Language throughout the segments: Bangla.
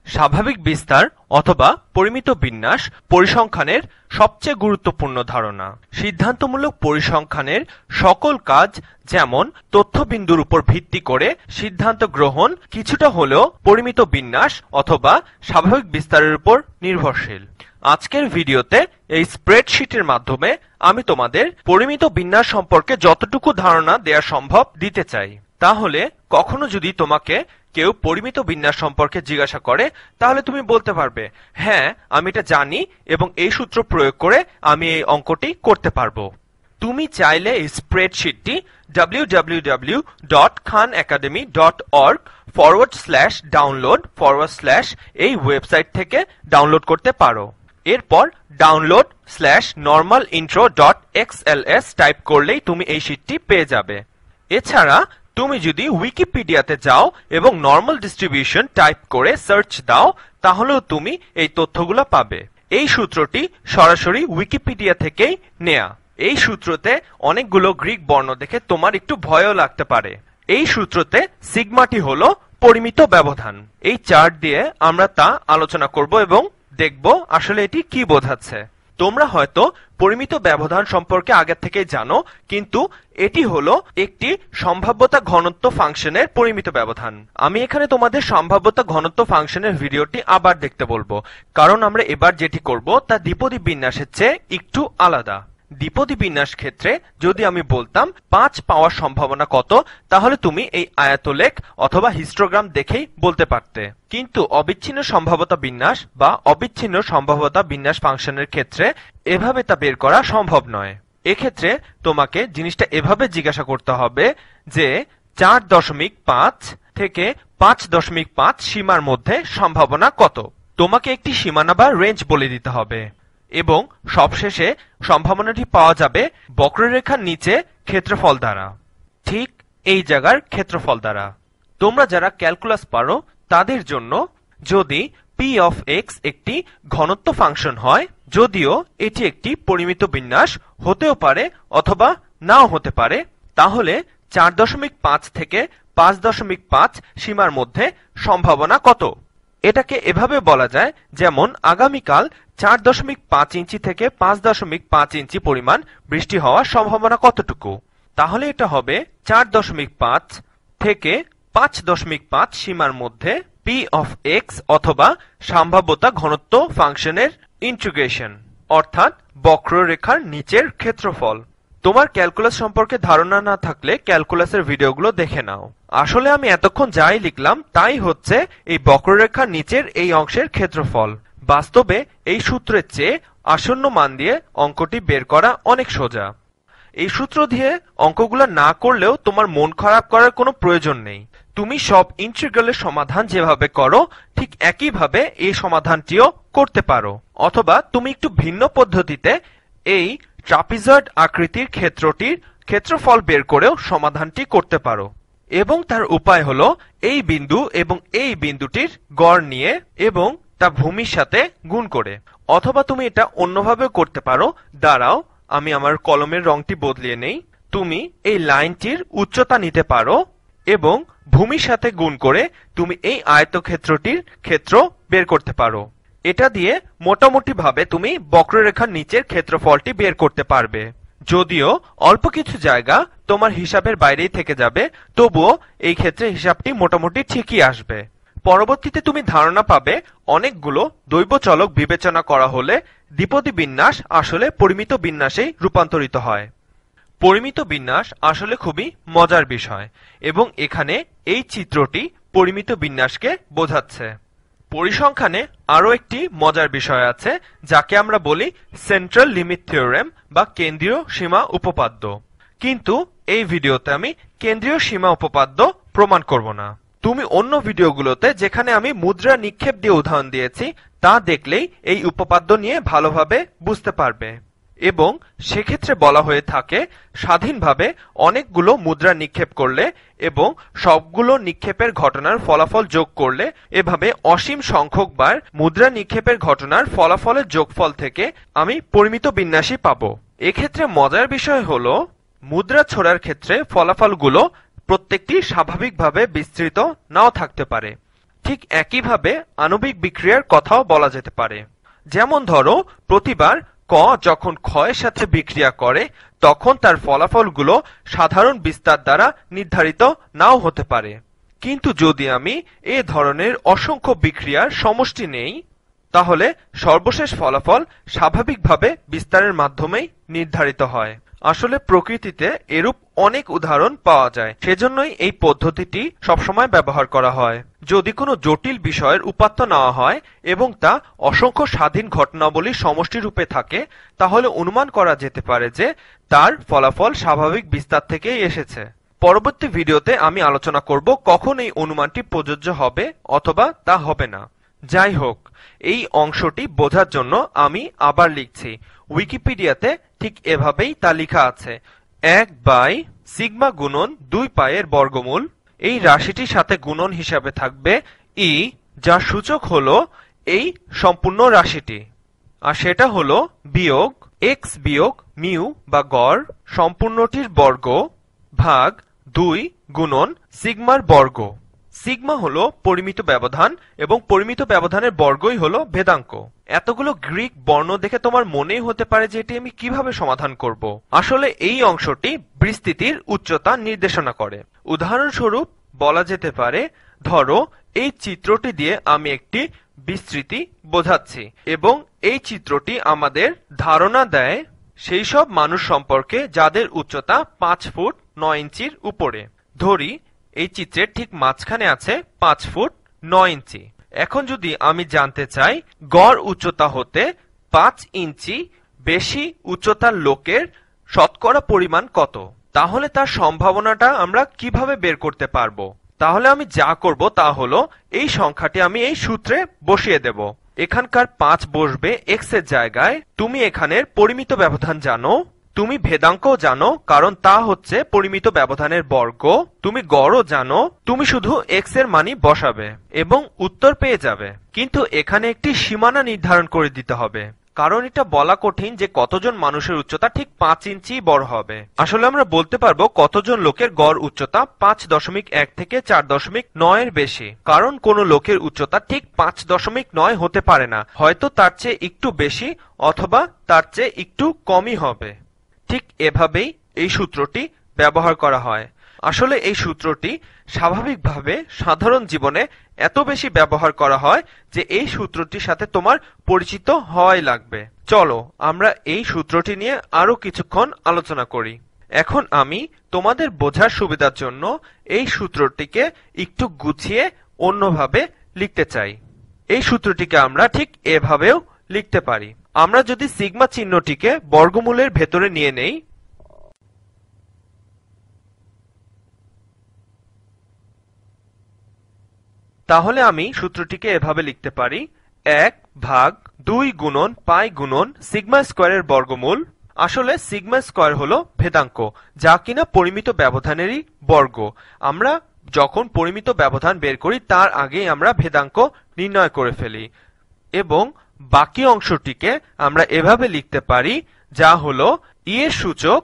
স্বাভাবিক বিস্তার অথবা পরিমিত বিন্যাস পরিসংখ্যানের সবচেয়ে গুরুত্বপূর্ণ ধারণা। সিদ্ধান্তমূলক পরিসংখ্যানের সকল কাজ যেমন তথ্যবিন্দুর উপর ভিত্তি করে সিদ্ধান্ত গ্রহণ কিছুটা হলেও পরিমিত বিন্যাস অথবা স্বাভাবিক বিস্তারের উপর নির্ভরশীল। আজকের ভিডিওতে এই স্প্রেডশিটের মাধ্যমে আমি তোমাদের পরিমিত বিন্যাস সম্পর্কে যতটুকু ধারণা দেয়া সম্ভব দিতে চাই। তাহলে কখনো যদি তোমাকে কেউ পরিমিত বিন্যাস সম্পর্কে জিজ্ঞাসা করে তাহলে তুমি বলতে পারবে, হ্যাঁ আমি এটা জানি এবং এই সূত্র প্রয়োগ করে আমি এই অঙ্কটি করতে পারবো। তুমি চাইলে এই স্প্রেডশিটটি www.khanacademy.org/download/ এই ওয়েবসাইট থেকে ডাউনলোড করতে পারো। এরপর download/normalintro.xls টাইপ করলেই তুমি এই শীটটি পেয়ে যাবে। এছাড়া তুমি যদি উইকিপিডিয়াতে যাও এবং নরমাল ডিস্ট্রিবিউশন টাইপ করে সার্চ দাও তাহলেও তুমি এই তথ্যগুলো পাবে। এই সূত্রটি সরাসরি উইকিপিডিয়া থেকেই নেয়া। এই সূত্রতে অনেকগুলো গ্রিক বর্ণ দেখে তোমার একটু ভয়ও লাগতে পারে। এই সূত্রতে সিগমাটি হলো পরিমিত ব্যবধান। এই চার্ট দিয়ে আমরা তা আলোচনা করব এবং দেখব আসলে এটি কি বোঝাচ্ছে। তোমরা হয়তো পরিমিত ব্যবধান সম্পর্কে আগে থেকে জানো, কিন্তু এটি হলো একটি সম্ভাব্যতা ঘনত্ব ফাংশনের পরিমিত ব্যবধান। আমি এখানে তোমাদের সম্ভাব্যতা ঘনত্ব ফাংশনের ভিডিওটি আবার দেখতে বলবো, কারণ আমরা এবার যেটি করব তা দ্বিপদী বিন্যাসের চেয়ে একটু আলাদা। দ্বিপদী বিন্যাস ক্ষেত্রে যদি আমি বলতাম 5 পাওয়ার সম্ভাবনা কত, তাহলে তুমি এই আয়তলেখ অথবা হিস্টোগ্রাম দেখেই বলতে পারতে। কিন্তু অবিচ্ছিন্ন সম্ভাব্যতা বিন্যাস বা অবিচ্ছিন্ন সম্ভাব্যতা বিন্যাস ফাংশনের ক্ষেত্রে এভাবে তা বের করা সম্ভব নয়। এক্ষেত্রে তোমাকে জিনিসটা এভাবে জিজ্ঞাসা করতে হবে যে 4.5 থেকে 5.5 সীমার মধ্যে সম্ভাবনা কত। তোমাকে একটি সীমানা বা রেঞ্জ বলে দিতে হবে এবং সবশেষে সম্ভাবনাটি পাওয়া যাবে বক্ররেখার নিচে ক্ষেত্রফল দ্বারা, ঠিক এই জায়গার ক্ষেত্রফল দ্বারা। তোমরা যারা ক্যালকুলাস পারো তাদের জন্য যদি p of x একটি ঘনত্ব ফাংশন হয়, যদিও এটি একটি পরিমিত বিন্যাস হতেও পারে অথবা নাও হতে পারে, তাহলে 4.5 থেকে 5.5 সীমার মধ্যে সম্ভাবনা কত। এটাকে এভাবে বলা যায় যেমন আগামীকাল 4.5 ইঞ্চি থেকে 5.5 ইঞ্চি পরিমাণ বৃষ্টি হওয়ার সম্ভাবনা কতটুকু। তাহলে এটা হবে 4.5 থেকে 5.5 সীমার মধ্যে p of x অথবা সম্ভাব্যতা ঘনত্ব ফাংশনের ইন্টিগ্রেশন, অর্থাৎ বক্ররেখার নিচের ক্ষেত্রফল। তোমার ক্যালকুলাস সম্পর্কে ধারণা না থাকলে ক্যালকুলাসের ভিডিওগুলো দেখে নাও। আসলে আমি এতক্ষণ যাই লিখলাম তাই হচ্ছে এই বক্ররেখার নিচের এই অংশের ক্ষেত্রফল। বাস্তবে এই সূত্রের চেয়ে আসন্ন মান দিয়ে অঙ্কটি বের করা অনেক সোজা। এই সূত্র দিয়ে অঙ্কগুলো না করলেও তোমার মন খারাপ করার কোনো প্রয়োজন নেই। তুমি সব ইন্টিগ্রালের সমাধান যেভাবে করো ঠিক একইভাবে এই সমাধানটিও করতে পারো, অথবা তুমি একটু ভিন্ন পদ্ধতিতে এই ট্রাপিজয়েড আকৃতির ক্ষেত্রটির ক্ষেত্রফল বের করেও সমাধানটি করতে পারো। এবং তার উপায় হলো এই বিন্দু এবং এই বিন্দুটির গড় নিয়ে এবং তা ভূমির সাথে গুণ করে। অথবা তুমি এটা অন্যভাবেও করতে পারো। দাঁড়াও, আমি আমার কলমের রংটি বদলিয়ে নেই। তুমি এই লাইনটির উচ্চতা নিতে পারো এবং ভূমির সাথে গুণ করে তুমি এই আয়তক্ষেত্রটির ক্ষেত্র বের করতে পারো। এটা দিয়ে মোটামুটি ভাবে তুমি বক্ররেখার নিচের ক্ষেত্রফলটি বের করতে পারবে। যদিও অল্প কিছু জায়গা তোমার হিসাবের বাইরেই থেকে যাবে, তবুও এই ক্ষেত্রে হিসাবটি মোটামুটি ঠিকই আসবে। পরবর্তীতে তুমি ধারণা পাবে অনেকগুলো দৈব চলক বিবেচনা করা হলে দ্বিপদী বিন্যাস আসলে পরিমিত বিন্যাসেই রূপান্তরিত হয়। পরিমিত বিন্যাস আসলে খুবই মজার বিষয় এবং এখানে এই চিত্রটি পরিমিত বিন্যাসকে বোঝাচ্ছে। পরিসংখ্যানে আরও একটি মজার বিষয় আছে যাকে আমরা বলি সেন্ট্রাল লিমিট থিওরেম বা কেন্দ্রীয় সীমা উপপাদ্য। কিন্তু এই ভিডিওতে আমি কেন্দ্রীয় সীমা উপপাদ্য প্রমাণ করব না। তুমি অন্য ভিডিওগুলোতে যেখানে আমি মুদ্রা নিক্ষেপ দিয়ে উদাহরণ দিয়েছি তা দেখলেই এই উপপাদ্য নিয়ে ভালোভাবে বুঝতে পারবে। এবং সেক্ষেত্রে বলা হয়ে থাকে স্বাধীনভাবে অনেকগুলো মুদ্রা নিক্ষেপ করলে এবং সবগুলো নিক্ষেপের ঘটনার ফলাফল যোগ করলে এভাবে অসীম সংখ্যকবার মুদ্রা নিক্ষেপের ঘটনার ফলাফলের যোগফল থেকে আমি পরিমিত বিন্যাসই পাবো। এক্ষেত্রে মজার বিষয় হলো মুদ্রা ছোড়ার ক্ষেত্রে ফলাফলগুলো প্রত্যেকটি স্বাভাবিকভাবে বিস্তৃত নাও থাকতে পারে। ঠিক একইভাবে আণবিক বিক্রিয়ার কথাও বলা যেতে পারে। যেমন ধরো, প্রতিবার ক যখন ক্ষয়ের সাথে বিক্রিয়া করে তখন তার ফলাফলগুলো সাধারণ বিস্তার দ্বারা নির্ধারিত নাও হতে পারে। কিন্তু যদি আমি এ ধরনের অসংখ্য বিক্রিয়ার সমষ্টি নেই, তাহলে সর্বশেষ ফলাফল স্বাভাবিকভাবে বিস্তারের মাধ্যমেই নির্ধারিত হয়। আসলে প্রকৃতিতে এরূপ অনেক উদাহরণ পাওয়া যায়, সেজন্যই এই পদ্ধতিটি সবসময় ব্যবহার করা হয়। যদি কোনো জটিল বিষয়ের উপাত্ত নেওয়া হয় এবং তা অসংখ্য স্বাধীন ঘটনাবলীর সমষ্টিরূপে থাকে, তাহলে অনুমান করা যেতে পারে যে তার ফলাফল স্বাভাবিক বিস্তার থেকেই এসেছে। পরবর্তী ভিডিওতে আমি আলোচনা করব কখন এই অনুমানটি প্রযোজ্য হবে অথবা তা হবে না। যাই হোক, এই অংশটি বোঝার জন্য আমি আবার লিখছি। উইকিপিডিয়াতে ঠিক এভাবেই তা লেখা আছে, 1/σ গুণন 2 পাইয়ের বর্গমূল। এই রাশিটির সাথে গুণন হিসাবে থাকবে ই, যার সূচক হলো এই সম্পূর্ণ রাশিটি, আর সেটা হলো বিয়োগ এক্স বিয়োগ মিউ বা গড় সম্পূর্ণটির বর্গ ভাগ 2 গুণন সিগমার বর্গ। সিগমা হলো পরিমিত ব্যবধান এবং পরিমিত ব্যবধানের বর্গই হলো ভেদাঙ্ক। এতগুলো গ্রিক বর্ণ দেখে তোমার মনেই হতে পারে যে এটি আমি কিভাবে সমাধান করব। আসলে এই অংশটি বিস্তৃতির উচ্চতা নির্দেশনা করে। উদাহরণস্বরূপ বলা যেতে পারে, ধরো এই চিত্রটি দিয়ে আমি একটি বিস্তৃতি বোঝাচ্ছি এবং এই চিত্রটি আমাদের ধারণা দেয় সেই সব মানুষ সম্পর্কে যাদের উচ্চতা 5 ফুট 9 ইঞ্চির উপরে। ধরি এই চিত্রের ঠিক মাঝখানে আছে 5 ফুট 9 ইঞ্চি। এখন যদি আমি জানতে চাই গড় উচ্চতা হতে 5 ইঞ্চি বেশি উচ্চতার লোকের শতকরা পরিমাণ কত, তাহলে তার সম্ভাবনাটা আমরা কিভাবে বের করতে পারবো? তাহলে আমি যা করব তা হলো এই সংখ্যাটি আমি এই সূত্রে বসিয়ে দেব। এখানকার 5 বসবে এক্স এর জায়গায়। তুমি এখানের পরিমিত ব্যবধান জানো, তুমি ভেদাঙ্কও জানো কারণ তা হচ্ছে পরিমিত ব্যবধানের বর্গ, তুমি গড়ও জানো, তুমি শুধু এক্স এর মানই বসাবে এবং উত্তর পেয়ে যাবে। কিন্তু এখানে একটি সীমানা নির্ধারণ করে দিতে হবে, কারণ এটা বলা কঠিন যে কতজন মানুষের উচ্চতা ঠিক 5 ইঞ্চি বড় হবে। আসলে আমরা বলতে পারবো কতজন লোকের গড় উচ্চতা 5.1 থেকে 4.9 এর বেশি, কারণ কোন লোকের উচ্চতা ঠিক 5.9 হতে পারে না, হয়তো তার চেয়ে একটু বেশি অথবা তার চেয়ে একটু কমই হবে। ঠিক এভাবেই এই সূত্রটি ব্যবহার করা হয়। আসলে এই সূত্রটি স্বাভাবিকভাবে সাধারণ জীবনে এত বেশি ব্যবহার করা হয় যে এই সূত্রটির সাথে তোমার পরিচিত হওয়াই লাগবে। চলো আমরা এই সূত্রটি নিয়ে আরো কিছুক্ষণ আলোচনা করি। এখন আমি তোমাদের বোঝার সুবিধার জন্য এই সূত্রটিকে একটু গুছিয়ে অন্যভাবে লিখতে চাই। এই সূত্রটিকে আমরা ঠিক এভাবেও লিখতে পারি। আমরা যদি সিগমা চিহ্নটিকে বর্গমূলের ভেতরে নিয়ে নেই, তাহলে আমি সূত্রটিকে এভাবে লিখতে পারি, 1/2 গুণন পাই গুণন সিগমা স্কয়ারের বর্গমূল। আসলে সিগমা স্কয়ার হলো ভেদাঙ্ক, যা কিনা পরিমিত ব্যবধানেরই বর্গ। আমরা যখন পরিমিত ব্যবধান বের করি তার আগেই আমরা ভেদাঙ্ক নির্ণয় করে ফেলি এবং বাকি অংশটিকে আমরা এভাবে লিখতে পারি, যা হলো ই এর সূচক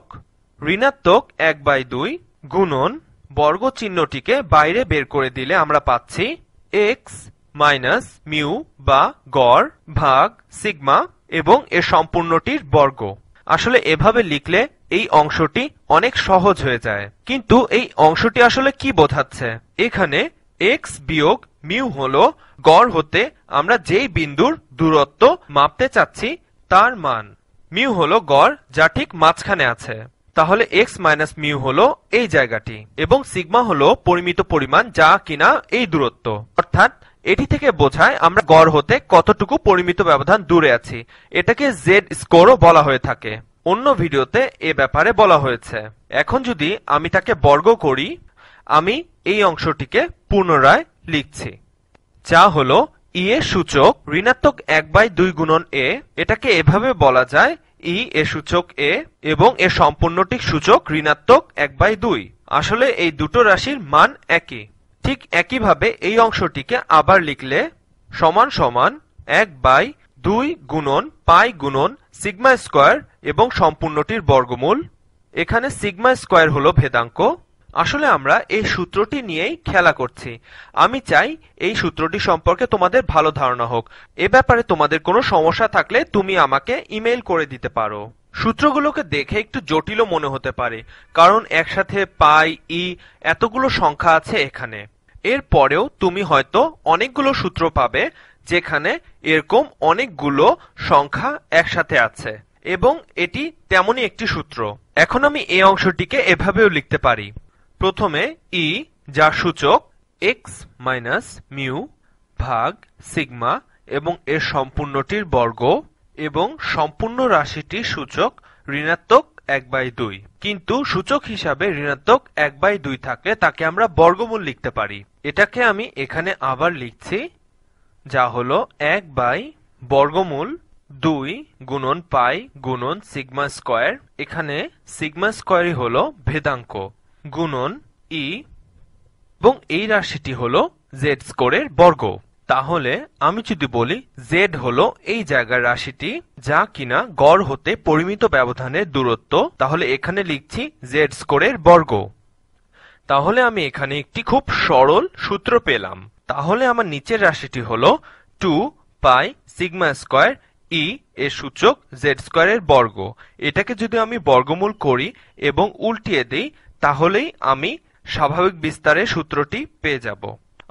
ঋণাত্মক 1/2 গুণন বর্গ চিহ্নটিকে বাইরে বের করে দিলে আমরা পাচ্ছি এক্স মাইনাস মিউ বা গড় ভাগ সিগমা এবং এর সম্পূর্ণটির বর্গ। আসলে এভাবে লিখলে এই অংশটি অনেক সহজ হয়ে যায়। কিন্তু এই অংশটি আসলে কি বোঝাচ্ছে? এখানে এক্স বিয়োগ মিউ হলো গড় হতে আমরা যেই বিন্দুর দূরত্ব মাপতে চাচ্ছি তার মান। মিউ হলো গড় যা ঠিক মাঝখানে আছে, তাহলে এক্স মাইনাস মিউ হলো এই জায়গাটি এবং সিগমা হলো পরিমিত পরিমাণ যা কিনা এই দূরত্ব। অর্থাৎ এটি থেকে বোঝায় আমরা গড় হতে কতটুকু পরিমিত ব্যবধান দূরে আছি। এটাকে জেড স্কোরও বলা হয়ে থাকে, অন্য ভিডিওতে এ ব্যাপারে বলা হয়েছে। এখন যদি আমি তাকে বর্গ করি, আমি এই অংশটিকে পুনরায় লিখছি, যা হলো ই এর সূচক ঋণাত্মক 1/2 গুণন এ। এটাকে এভাবে বলা যায়, ই এর সূচক এ এবং এর সম্পূর্ণটির সূচক ঋণাত্মক 1/2। আসলে এই দুটো রাশির মান একই। ঠিক একইভাবে এই অংশটিকে আবার লিখলে সমান সমান 1/2 গুণন পাই গুণন সিগমা স্কয়ার এবং সম্পূর্ণটির বর্গমূল। এখানে সিগমা স্কয়ার হলো ভেদাঙ্ক আসলে আমরা এই সূত্রটি নিয়েই খেলা করছি। আমি চাই এই সূত্রটি সম্পর্কে তোমাদের ভালো ধারণা হোক। এ ব্যাপারে তোমাদের কোনো সমস্যা থাকলে তুমি আমাকে ইমেইল করে দিতে পারো। সূত্রগুলোকে দেখে একটু জটিলও মনে হতে পারে, কারণ একসাথে পাই ই এতগুলো সংখ্যা আছে এখানে। এর পরেও তুমি হয়তো অনেকগুলো সূত্র পাবে যেখানে এরকম অনেকগুলো সংখ্যা একসাথে আছে, এবং এটি তেমনই একটি সূত্র। এখন আমি এই অংশটিকে এভাবেও লিখতে পারি। প্রথমে ই, যার সূচক এক্স মাইনাস মিউ ভাগ সিগমা এবং এর সম্পূর্ণটির বর্গ, এবং সম্পূর্ণ রাশিটির সূচক ঋণাত্মক 1/2। কিন্তু সূচক হিসাবে ঋণাত্মক 1/2 থাকলে তাকে আমরা বর্গমূল লিখতে পারি। এটাকে আমি এখানে আবার লিখছি, যা হলো 1/বর্গমূল 2 গুণন পাই গুণন সিগমা স্কয়ার। এখানে সিগমা স্কয়ারই হলো ভেদাঙ্ক গুণন ই, এবং এই রাশিটি হলো জেড স্কোয়ারের বর্গ। তাহলে আমি যদি বলি জেড হলো এই জায়গার রাশিটি, যা কিনা গড় হতে পরিমিত ব্যবধানের দূরত্ব, তাহলে এখানে লিখছি জেড স্কোয়ারের বর্গ। তাহলে আমি এখানে একটি খুব সরল সূত্র পেলাম। তাহলে আমার নিচের রাশিটি হলো 2 পাই সিগমা স্কয়ার ই এর সূচক জেড স্কয়ারের বর্গ। এটাকে যদি আমি বর্গমূল করি এবং উল্টিয়ে দিই, তাহলেই আমি স্বাভাবিক বিস্তারের সূত্রটি পেয়ে যাব।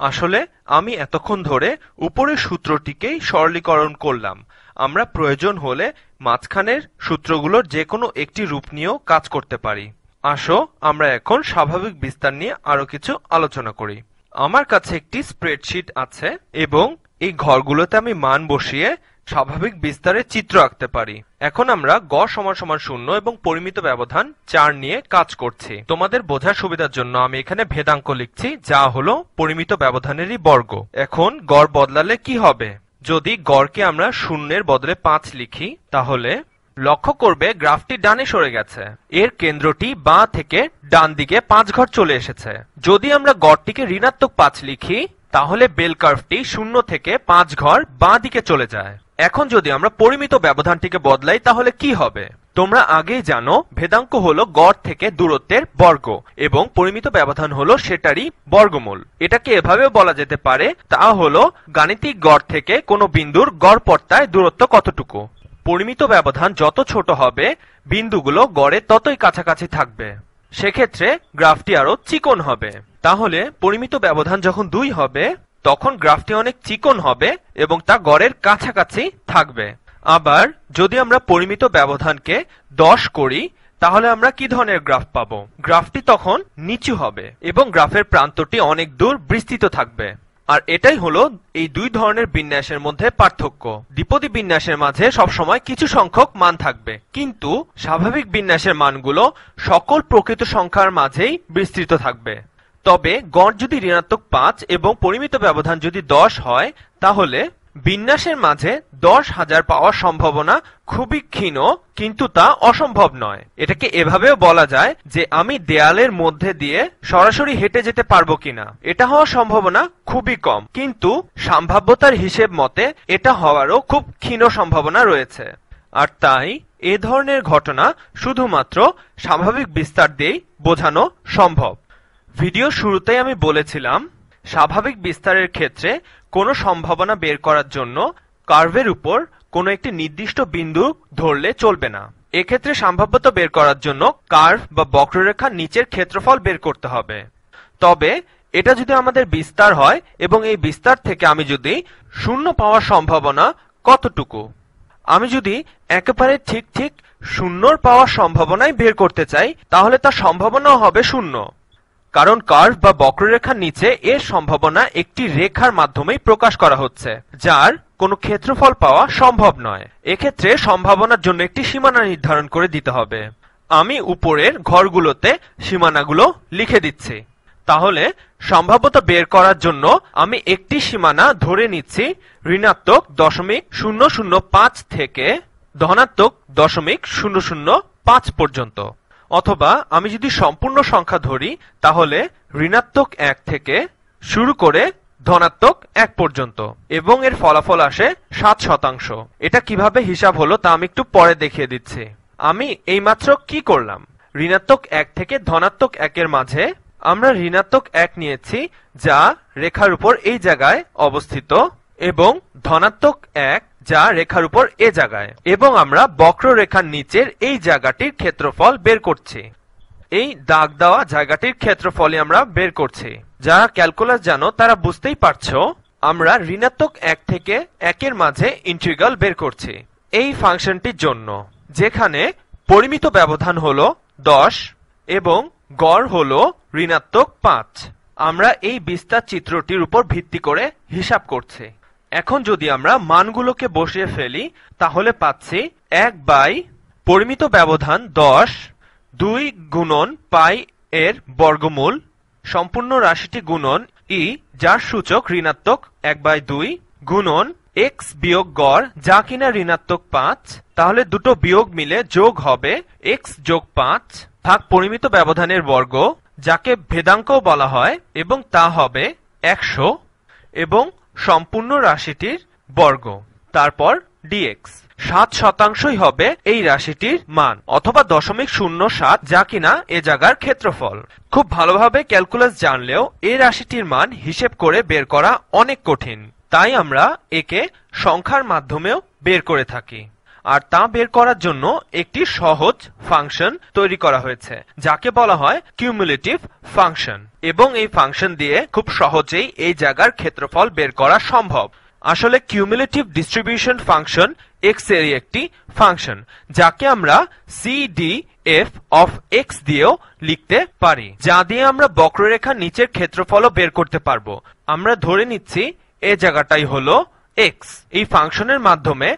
আসলে আমি এতক্ষণ ধরে উপরের সূত্রটিকেই সরলীকরণ করলাম। আমরা প্রয়োজন হলে মাঝখানের সূত্রগুলোর যে কোনো একটি রূপ নিয়েও কাজ করতে পারি। আসো আমরা এখন স্বাভাবিক বিস্তার নিয়ে আরো কিছু আলোচনা করি। আমার কাছে একটি স্প্রেডশিট আছে এবং এই ঘরগুলোতে আমি মান বসিয়ে স্বাভাবিক বিস্তারের চিত্র আঁকতে পারি। এখন আমরা গড় সমান সমান 0 এবং পরিমিত ব্যবধান 4 নিয়ে কাজ করছি। তোমাদের বোঝার সুবিধার জন্য আমি এখানে ভেদাঙ্ক লিখছি, যা হলো পরিমিত ব্যবধানেরই বর্গ। এখন গড় বদলালে কি হবে? যদি গড়কে আমরা 0-এর বদলে 5 লিখি, তাহলে লক্ষ্য করবে গ্রাফটি ডানে সরে গেছে। এর কেন্দ্রটি বাঁ থেকে ডান দিকে 5 ঘর চলে এসেছে। যদি আমরা গড়টিকে ঋণাত্মক 5 লিখি, তাহলে বেল কার্ভটি 0 থেকে 5 ঘর বাঁ দিকে চলে যায়। এখন যদি আমরা পরিমিত ব্যবধানটিকে বদলাই, তাহলে কি হবে? তোমরা আগেই জানো ভেদাঙ্ক হলো গড় থেকে দূরত্বের বর্গ এবং পরিমিত ব্যবধান হলো সেটারই বর্গমূল। এটাকে এভাবেও বলা যেতে পারে, তা হলো গাণিতিক গড় থেকে কোনো বিন্দুর গড় পর্তায় দূরত্ব কতটুকু। পরিমিত ব্যবধান যত ছোট হবে, বিন্দুগুলো গড়ে ততই কাছাকাছি থাকবে। সেক্ষেত্রে গ্রাফটি আরো চিকন হবে। তাহলে পরিমিত ব্যবধান যখন 2 হবে, তখন গ্রাফটি অনেক চিকন হবে এবং তা গড়ের কাছাকাছি থাকবে। আবার যদি আমরা পরিমিত ব্যবধানকে 10 করি, তাহলে আমরা কি ধরনের গ্রাফ পাবো? গ্রাফটি তখন নিচু হবে এবং গ্রাফের প্রান্তটি অনেক দূর বিস্তৃত থাকবে। আর এটাই হলো এই দুই ধরনের বিন্যাসের মধ্যে পার্থক্য। দ্বিপদী বিন্যাসের মাঝে সবসময় কিছু সংখ্যক মান থাকবে, কিন্তু স্বাভাবিক বিন্যাসের মানগুলো সকল প্রকৃত সংখ্যার মাঝেই বিস্তৃত থাকবে। তবে গড় যদি ঋণাত্মক 5 এবং পরিমিত ব্যবধান যদি 10 হয়, তাহলে বিন্যাসের মাঝে 10,000 পাওয়ার সম্ভাবনা খুবই ক্ষীণ, কিন্তু তা অসম্ভব নয়। এটাকে এভাবেও বলা যায় যে আমি দেয়ালের মধ্যে দিয়ে সরাসরি হেঁটে যেতে পারবো কিনা। এটা হওয়ার সম্ভাবনা খুবই কম, কিন্তু সম্ভাব্যতার হিসেব মতে এটা হওয়ারও খুব ক্ষীণ সম্ভাবনা রয়েছে। আর তাই এ ধরনের ঘটনা শুধুমাত্র স্বাভাবিক বিস্তার দিয়েই বোঝানো সম্ভব। ভিডিও শুরুতেই আমি বলেছিলাম, স্বাভাবিক বিস্তারের ক্ষেত্রে কোনো সম্ভাবনা বের করার জন্য কার্ভের উপর কোনো একটি নির্দিষ্ট বিন্দু ধরলে চলবে না। এক্ষেত্রে সম্ভাব্যতা বের করার জন্য কার্ভ বা বক্ররেখার নিচের ক্ষেত্রফল বের করতে হবে। তবে এটা যদি আমাদের বিস্তার হয় এবং এই বিস্তার থেকে আমি যদি 0 পাওয়ার সম্ভাবনা কতটুকু, আমি যদি একেবারে ঠিক 0 পাওয়ার সম্ভাবনাই বের করতে চাই, তাহলে তার সম্ভাবনা হবে 0, কারণ কার্ভ বা বক্ররেখার নিচে এর সম্ভাবনা একটি রেখার মাধ্যমেই প্রকাশ করা হচ্ছে, যার কোনো ক্ষেত্রফল পাওয়া সম্ভব নয়। এক্ষেত্রে সম্ভাবনার জন্য একটি সীমানা নির্ধারণ করে দিতে হবে। আমি উপরের ঘরগুলোতে সীমানাগুলো লিখে দিচ্ছি। তাহলে সম্ভাব্যতা বের করার জন্য আমি একটি সীমানা ধরে নিচ্ছি ঋণাত্মক 0.005 থেকে ধনাত্মক 0.005 পর্যন্ত। অথবা আমি যদি সম্পূর্ণ সংখ্যা ধরি, তাহলে ঋণাত্মক 1 থেকে শুরু করে ধনাত্মক 1 পর্যন্ত, এবং এর ফলাফল আসে 7%। এটা কিভাবে হিসাব হলো তা আমি একটু পরে দেখিয়ে দিচ্ছি। আমি এইমাত্র কি করলাম? ঋণাত্মক 1 থেকে ধনাত্মক 1 এর মাঝে আমরা ঋণাত্মক 1 নিয়েছি যা রেখার উপর এই জায়গায় অবস্থিত এবং ধনাত্মক 1 যা রেখার উপর এ জায়গায়, এবং আমরা বক্ররেখার নিচের এই জায়গাটির ক্ষেত্রফল বের করছি। এই দাগ দেওয়া জায়গাটির ক্ষেত্রফলই আমরা বের করছি। যারা ক্যালকুলাস জানো তারা বুঝতেই পারছো আমরা ঋণাত্মক 1 থেকে 1 এর মাঝে ইন্টিগ্রাল বের করছি এই ফাংশনটির জন্য, যেখানে পরিমিত ব্যবধান হলো 10 এবং গড় হলো ঋণাত্মক 5। আমরা এই বিস্তার চিত্রটির উপর ভিত্তি করে হিসাব করছি। এখন যদি আমরা মানগুলোকে বসিয়ে ফেলি তাহলে পাচ্ছি 1 বাই পরিমিত ব্যবধান 10 2 গুণন পাই এর বর্গমূল সম্পূর্ণ রাশিটি গুণন ই যার সূচক ঋণাত্মক 1/2 গুণন x বিয়োগ গড় যা কিনা ঋণাত্মক 5, তাহলে দুটো বিয়োগ মিলে যোগ হবে x যোগ 5 ভাগ পরিমিত ব্যবধানের বর্গ যাকে ভেদাঙ্কও বলা হয়, এবং তা হবে 100 এবং সম্পূর্ণ রাশিটির বর্গ, তারপর dx 7% হবে এই রাশিটির মান অথবা 0.07 যা কিনা এ জায়গার ক্ষেত্রফল। খুব ভালোভাবে ক্যালকুলাস জানলেও এই রাশিটির মান হিসেব করে বের করা অনেক কঠিন, তাই আমরা একে সংখ্যার মাধ্যমেও বের করে থাকি। আর তা বের করার জন্য একটি সহজ ফাংশন তৈরি করা হয়েছে যাকে বলা হয় কিউমুলেটিভ ফাংশন, এবং এই ফাংশন দিয়ে খুব সহজেই এই জায়গার ক্ষেত্রফল বের করা সম্ভব। আসলে কিউমুলেটিভ ডিস্ট্রিবিউশন ফাংশন x এর একটি ফাংশন যাকে আমরা CDF অফ x দিয়েও লিখতে পারি, যা দিয়ে আমরা বক্ররেখার নিচের ক্ষেত্রফলও বের করতে পারবো। আমরা ধরে নিচ্ছি এই জায়গাটাই হলো x। এই ফাংশনের মাধ্যমে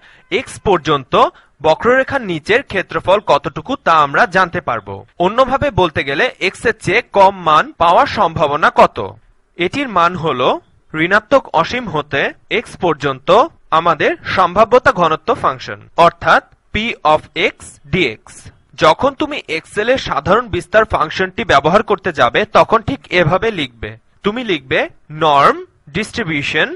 x পর্যন্ত বক্ররেখার নিচের ক্ষেত্রফল কতটুকু তা আমরা জানতে পারবো। অন্যভাবে বলতে গেলে x এর চেয়ে কম মান পাওয়ার সম্ভাবনা কত। এটির মান হলো ঋণাত্মক অসীম হতে x পর্যন্ত আমাদের সম্ভাব্যতা ঘনত্ব ফাংশন, অর্থাৎ p অফ x dx। যখন তুমি এক্সেল এর সাধারণ বিস্তার ফাংশনটি ব্যবহার করতে যাবে তখন ঠিক এভাবে লিখবে। তুমি লিখবে নর্ম ডিস্ট্রিবিউশন,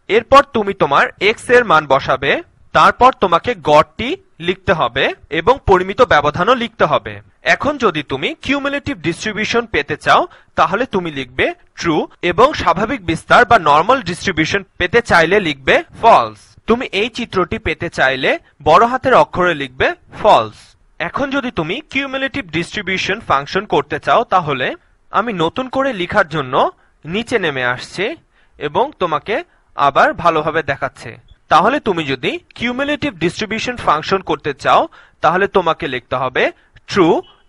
এরপর তুমি তোমার x এর মান বসাবে, তারপর তোমাকে গড়টি লিখতে হবে এবং পরিমিত ব্যবধানও লিখতে হবে। এখন যদি তুমি কিউমুলেটিভ ডিস্ট্রিবিউশন পেতে চাও তাহলে তুমি লিখবে ট্রু, এবং স্বাভাবিক বিস্তার বা নরমাল ডিস্ট্রিবিউশন পেতে চাইলে লিখবে ফলস। তুমি এই চিত্রটি পেতে চাইলে বড় হাতের অক্ষরে লিখবে ফলস। এখন যদি তুমি কিউমুলেটিভ ডিস্ট্রিবিউশন ফাংশন করতে চাও তাহলে আমি নতুন করে লেখার জন্য নিচে নেমে আসছি এবং তোমাকে আবার ভালোভাবে দেখাচ্ছে। তাহলে তুমি যদি কিউমুলেটিভ ডিস্ট্রিবিউশন ফাংশন করতে চাও তাহলে তোমাকে লিখতে হবে ট্রু,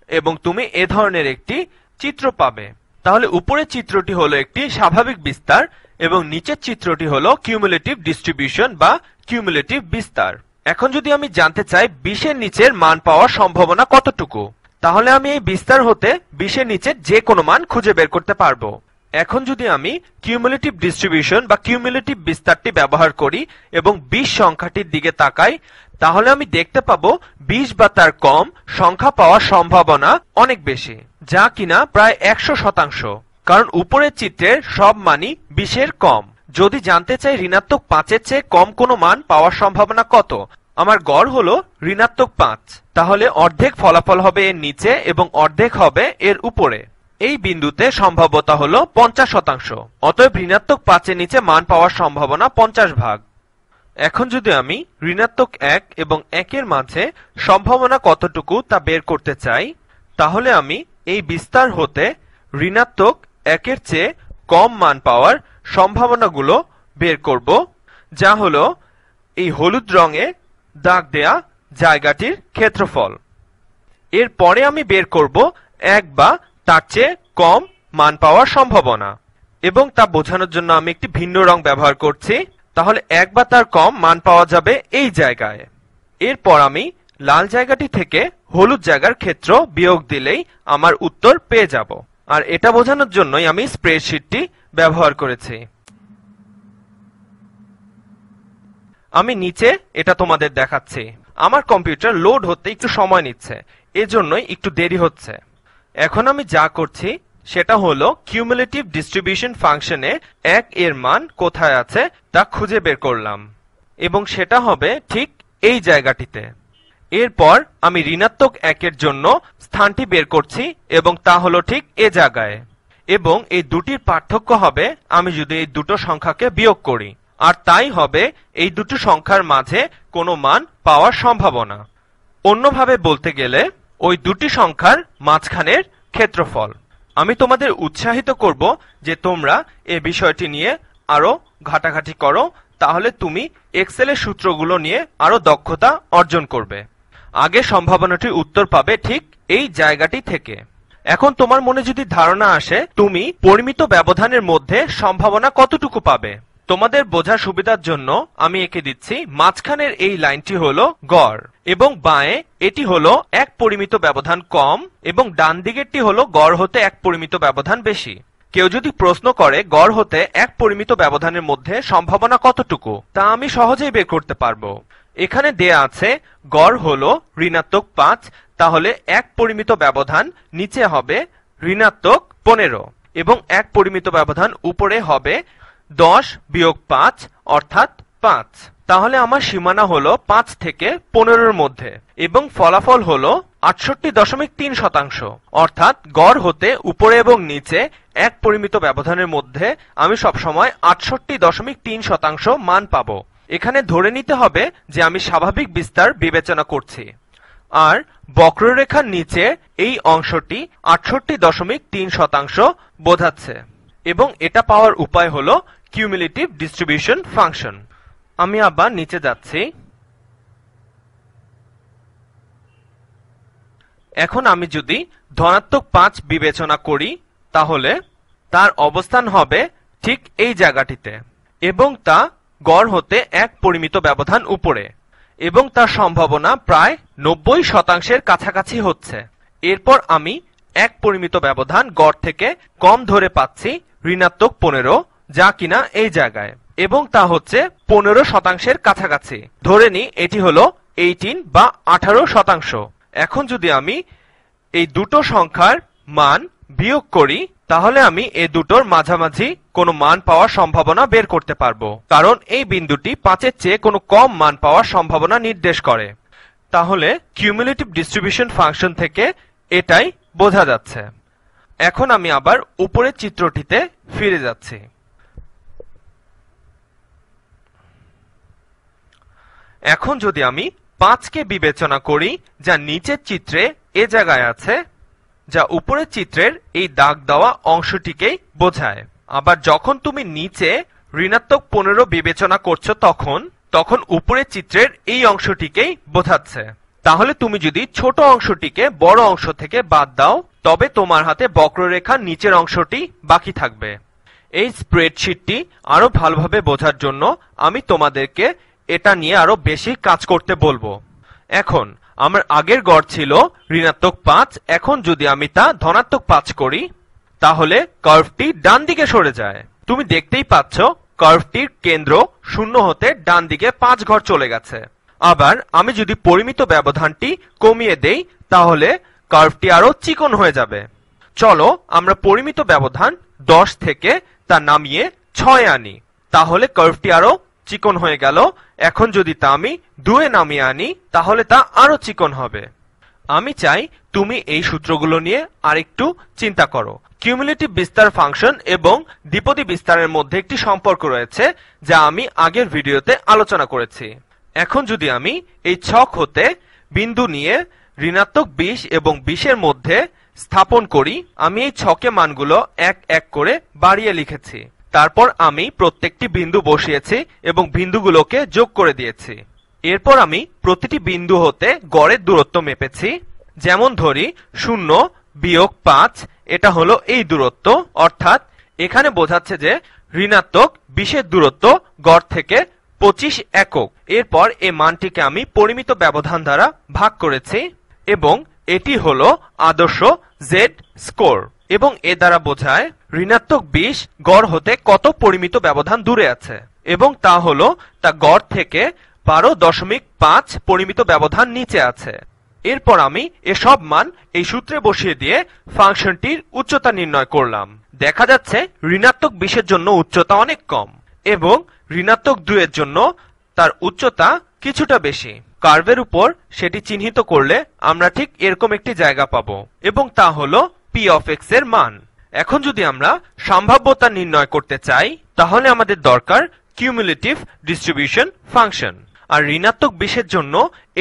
এবং তুমি এ ধরনের একটি চিত্র পাবে। তাহলে উপরের চিত্রটি হলো একটি স্বাভাবিক বিস্তার এবং নিচের চিত্রটি হলো কিউমুলেটিভ ডিস্ট্রিবিউশন বা কিউমুলেটিভ বিস্তার। এখন যদি আমি জানতে চাই 20 এর নিচের মান পাওয়ার সম্ভাবনা কতটুকু, তাহলে আমি এই বিস্তার হতে 20 এর নিচের যে কোনো মান খুঁজে বের করতে পারবো। এখন যদি আমি কিউমুলেটিভ ডিস্ট্রিবিউশন বা কিউমুলেটিভ বিস্তারটি ব্যবহার করি এবং 20 সংখ্যাটির দিকে তাকাই, তাহলে আমি দেখতে পাবো 20 বা তার কম সংখ্যা পাওয়ার সম্ভাবনা অনেক বেশি, যা কিনা প্রায় 100%, কারণ উপরের চিত্রের সব মানই 20 এর কম। যদি জানতে চাই ঋণাত্মক 5 এর চেয়ে কম কোনো মান পাওয়ার সম্ভাবনা কত, আমার গড় হলো ঋণাত্মক 5, তাহলে অর্ধেক ফলাফল হবে এর নিচে এবং অর্ধেক হবে এর উপরে। এই বিন্দুতে সম্ভাব্যতা হলো 50%, অতএব ঋণাত্মক 5 এর নিচে মান পাওয়ার সম্ভাবনা 50 ভাগ। এখন যদি আমি ঋণাত্মক 1 এবং 1 এর মাঝে সম্ভাবনা কতটুকু তা বের করতে চাই, তাহলে আমি এই বিস্তার হতে ঋণাত্মক 1 এর চেয়ে কম মান পাওয়ার সম্ভাবনাগুলো বের করব, যা হলো এই হলুদ রঙে দাগ দেয়া জায়গাটির ক্ষেত্রফল। এরপরে আমি বের করব 1 বা তার চেয়ে কম মান পাওয়ার সম্ভাবনা, এবং তা বোঝানোর জন্য আমি একটি ভিন্ন রং ব্যবহার করছি। তাহলে 1 বা তার কম মান পাওয়া যাবে এই জায়গায়। এরপর আমি লাল জায়গাটি থেকে হলুদ জায়গার ক্ষেত্র বিয়োগ দিলেই আমার উত্তর পেয়ে যাব, আর এটা বোঝানোর জন্যই আমি স্প্রেডশিটটি ব্যবহার করেছি। আমি নিচে এটা তোমাদের দেখাচ্ছি। আমার কম্পিউটার লোড হতে একটু সময় নিচ্ছে, এজন্যই একটু দেরি হচ্ছে। এখন আমি যা করছি সেটা হলো কিউমুলেটিভ ডিস্ট্রিবিউশন ফাংশনে 1 এর মান কোথায় আছে তা খুঁজে বের করলাম, এবং সেটা হবে ঠিক এই জায়গাটিতে। এরপর আমি ঋণাত্মক 1 এর জন্য স্থানটি বের করছি এবং তা হলো ঠিক এ জায়গায়। এবং এই দুটির পার্থক্য হবে আমি যদি এই দুটো সংখ্যাকে বিয়োগ করি, আর তাই হবে এই দুটো সংখ্যার মাঝে কোনো মান পাওয়ার সম্ভাবনা। অন্যভাবে বলতে গেলে ওই দুটি সংখ্যার মাঝখানের ক্ষেত্রফল। আমি তোমাদের উৎসাহিত করব যে তোমরা এই বিষয়টি নিয়ে আরো ঘাটাঘাটি করো, তাহলে তুমি এক্সেলের সূত্রগুলো নিয়ে আরো দক্ষতা অর্জন করবে। আগে সম্ভাবনাটির উত্তর পাবে ঠিক এই জায়গাটি থেকে। এখন তোমার মনে যদি ধারণা আসে তুমি পরিমিত ব্যবধানের মধ্যে সম্ভাবনা কতটুকু পাবে, তোমাদের বোঝার সুবিধার জন্য আমি এঁকে দিচ্ছি। মাঝখানের এই লাইনটি হলো গড় এবং বাঁয়ে এটি হলো এক পরিমিত ব্যবধান কম এবং ডান দিকেরটি হলো গড় হতে এক পরিমিত ব্যবধান বেশি। কেউ যদি প্রশ্ন করে গড় হতে এক পরিমিত ব্যবধানের মধ্যে সম্ভাবনা কতটুকু, তা আমি সহজেই বের করতে পারবো। এখানে দেয়া আছে গড় হলো -5, তাহলে এক পরিমিত ব্যবধান নিচে হবে -15 এবং এক পরিমিত ব্যবধান উপরে হবে 10 - 5 অর্থাৎ 5। তাহলে আমার সীমানা হলো 5 থেকে 15 মধ্যে এবং ফলাফল হলো 68.3%। অর্থাৎ গড় হতে উপরে এবং নিচে এক পরিমিত ব্যবধানের মধ্যে আমি সবসময় 68.3% মান পাবো। এখানে ধরে নিতে হবে যে আমি স্বাভাবিক বিস্তার বিবেচনা করছি, আর বক্ররেখার নিচে এই অংশটি 68.3% বোঝাচ্ছে এবং এটা পাওয়ার উপায় হলো কিউমুলেটিভ ডিস্ট্রিবিউশন ফাংশন। আমি আবার নিচে যাচ্ছি। এখন আমি যদি ধনাত্মক 5 বিবেচনা করি তাহলে তার অবস্থান হবে ঠিক এই জায়গাটিতে এবং তা গড় হতে এক পরিমিত ব্যবধান উপরে এবং তার সম্ভাবনা প্রায় 90% কাছাকাছি হচ্ছে। এরপর আমি এক পরিমিত ব্যবধান গড় থেকে কম ধরে পাচ্ছি -15, যা কিনা এই জায়গায়, এবং তা হচ্ছে 15% কাছাকাছি। ধরে নি এটি হলো 18 বা 18%। এখন যদি আমি এই দুটো সংখ্যার মান বিয়োগ করি তাহলে আমি এই দুটোর মাঝামাঝি কোনো মান পাওয়ার সম্ভাবনা বের করতে পারবো, কারণ এই বিন্দুটি 5-এর চেয়ে কোনো কম মান পাওয়ার সম্ভাবনা নির্দেশ করে। তাহলে কিউমুলেটিভ ডিস্ট্রিবিউশন ফাংশন থেকে এটাই বোঝা যাচ্ছে। এখন আমি আবার উপরের চিত্রটিতে ফিরে যাচ্ছি। এখন যদি আমি 5কে বিবেচনা করি যা নিচের চিত্রে এ জায়গায় আছে, যা উপরের চিত্রের এই দাগ দেওয়া অংশটিকেই বোঝায়। আবার যখন তুমি নিচে -15 বিবেচনা করছো তখন উপরের চিত্রের এই অংশটিকেই বোঝাচ্ছে। তাহলে তুমি যদি ছোট অংশটিকে বড় অংশ থেকে বাদ দাও তবে তোমার হাতে বক্ররেখার নিচের অংশটি বাকি থাকবে। এই স্প্রেডশিটটি আরো ভালোভাবে বোঝার জন্য আমি তোমাদেরকে এটা নিয়ে আরো বেশি কাজ করতে বলবো। এখন আমার আগের গড় ছিল -5, এখন যদি আমি তা -5 করি তাহলে কার্ভটি ডান দিকে সরে যায়। তুমি দেখতেই পাচ্ছ কার্ভটির কেন্দ্র 0 হতে ডান দিকে 5 ঘর চলে গেছে। আবার আমি যদি পরিমিত ব্যবধানটি কমিয়ে দেই তাহলে কার্ভটি আরো চিকন হয়ে যাবে। চলো আমরা পরিমিত ব্যবধান 10 থেকে তা নামিয়ে 6 আনি, তাহলে কার্ভটি আরো চিকন হয়ে গেল। এখন যদি তা আমি 2 নামিয়ে আনি তাহলে তা আরো চিকন হবে। আমি চাই তুমি এই সূত্রগুলো নিয়ে আরেকটু চিন্তা করো। কিউমুলেটিভ বিস্তার ফাংশন এবং দ্বিপদী বিস্তারের মধ্যে একটি সম্পর্ক রয়েছে যা আমি আগের ভিডিওতে আলোচনা করেছি। এখন যদি আমি এই ছক হতে বিন্দু নিয়ে -20 এবং 20-এর মধ্যে স্থাপন করি, আমি এই ছকে মানগুলো এক এক করে বাড়িয়ে লিখেছি। তারপর আমি প্রত্যেকটি বিন্দু বসিয়েছি এবং বিন্দুগুলোকে যোগ করে দিয়েছি। এরপর আমি প্রতিটি বিন্দু হতে গড়ের দূরত্ব মেপেছি। যেমন ধরি 0 - 5, এটা হলো এই দূরত্ব, অর্থাৎ এখানে বোঝাচ্ছে যে -20-এর দূরত্ব গড় থেকে 25 একক। এরপর এই মানটিকে আমি পরিমিত ব্যবধান দ্বারা ভাগ করেছি এবং এটি হলো আদর্শ জেড স্কোর, এবং এ দ্বারা বোঝায় -20 গড় হতে কত পরিমিত ব্যবধান দূরে আছে, এবং তা হলো তা গড় থেকে 12.5 পরিমিত ব্যবধান নিচে আছে। এরপর আমি এসব মান এই সূত্রে বসিয়ে দিয়ে ফাংশনটির উচ্চতা নির্ণয় করলাম। দেখা যাচ্ছে -20-এর জন্য উচ্চতা অনেক কম এবং -2-এর জন্য তার উচ্চতা কিছুটা বেশি। কার্ভের উপর সেটি চিহ্নিত করলে আমরা ঠিক এরকম একটি জায়গা পাবো এবং তা হলো p of x এর মান। এখন যদি আমরা সম্ভাব্যতা নির্ণয় করতে চাই তাহলে আমাদের দরকার কিউমুলেটিভ ডিস্ট্রিবিউশন ফাংশন। আর ঋণাত্মক 20 এর জন্য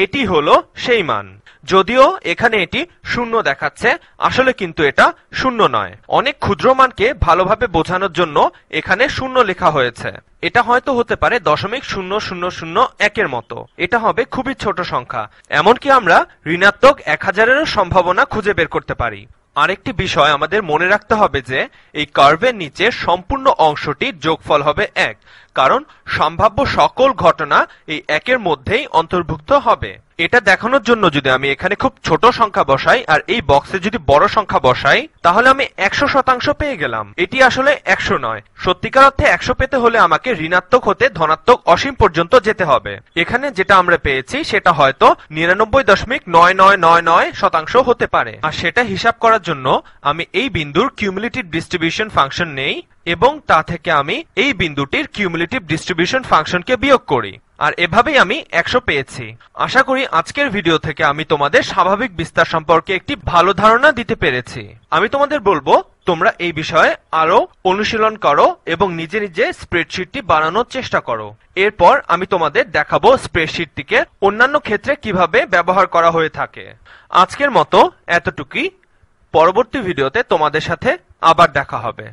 এটি হলো সেই মান। যদিও এখানে এটি 0 দেখাচ্ছে, আসলে কিন্তু এটা 0 নয়। অনেক ক্ষুদ্র মানকে ভালোভাবে বোঝানোর জন্য এখানে 0 লেখা হয়েছে। এটা হয়তো হতে পারে 0.0001 এর মতো। এটা হবে খুবই ছোট সংখ্যা। এমনকি আমরা ঋণাত্মক 1000-এরও সম্ভাবনা খুঁজে বের করতে পারি। আরেকটি বিষয় আমাদের মনে রাখতে হবে যে এই কার্ভের নিচে সম্পূর্ণ অংশটির যোগফল হবে 1, কারণ সম্ভাব্য সকল ঘটনা এই 1 এর মধ্যেই অন্তর্ভুক্ত হবে। এটা দেখানোর জন্য যদি আমি এখানে খুব ছোট সংখ্যা বসাই আর এই বক্সে যদি বড় সংখ্যা বসাই তাহলে আমি 100% পেয়ে গেলাম। এটি আসলে 100 নয়। সত্যিকার অর্থে 100 পেতে হলে আমাকে ঋণাত্মক হতে ধনাত্মক অসীম পর্যন্ত যেতে হবে। এখানে যেটা আমরা পেয়েছি সেটা হয়তো 99.9999% হতে পারে। আর সেটা হিসাব করার জন্য আমি এই বিন্দুর কিউমুলেটিভ ডিস্ট্রিবিউশন ফাংশন নেই এবং তা থেকে আমি এই বিন্দুটির কিউমুলেটিভ ডিস্ট্রিবিউশন ফাংশনকে বিয়োগ করি। আর এভাবেই আমি 100 পেয়েছি। আশা করি আজকের ভিডিও থেকে আমি তোমাদের স্বাভাবিক বিস্তার সম্পর্কে একটি ভালো ধারণা দিতে পেরেছি। আমি তোমাদের বলবো তোমরা এই বিষয়ে আরো অনুশীলন করো এবং নিজে নিজে স্প্রেডশিটটি বানানোর চেষ্টা করো। এরপর আমি তোমাদের দেখাবো স্প্রেডশিটটিকে অন্যান্য ক্ষেত্রে কিভাবে ব্যবহার করা হয়ে থাকে। আজকের মতো এতটুকুই। পরবর্তী ভিডিওতে তোমাদের সাথে আবার দেখা হবে।